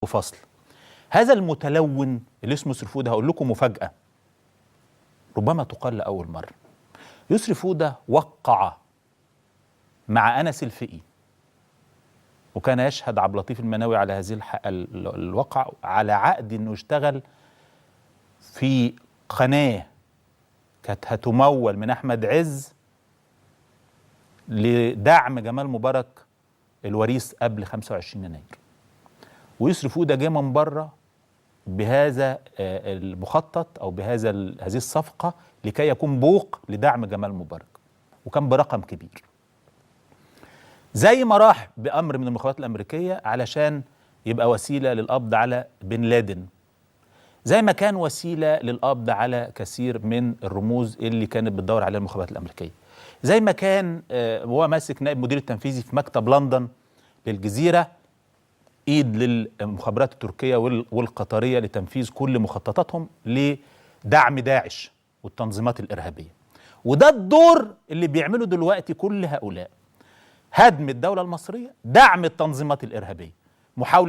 وفصل. هذا المتلون اللي اسمه يسري فودة، هقول لكم مفاجأة ربما تقال لأول مرة. يسري فودة وقع مع أنس الفقي، وكان يشهد عبد اللطيف المناوي على هذه الوقعة على عقد انه يشتغل في قناة كانت هتمول من احمد عز لدعم جمال مبارك الوريث قبل 25 يناير. ويسري فودة جه من بره بهذا المخطط او هذه الصفقة لكي يكون بوق لدعم جمال مبارك، وكان برقم كبير. زي ما راح بأمر من المخابرات الأمريكية علشان يبقى وسيلة للقبض على بن لادن، زي ما كان وسيلة للقبض على كثير من الرموز اللي كانت بتدور عليها المخابرات الأمريكية، زي ما كان وهو ماسك نائب مدير التنفيذي في مكتب لندن للجزيرة ايد للمخابرات التركية والقطرية لتنفيذ كل مخططاتهم لدعم داعش والتنظيمات الإرهابية. وده الدور اللي بيعمله دلوقتي كل هؤلاء: هدم الدولة المصرية، دعم التنظيمات الإرهابية، محاولة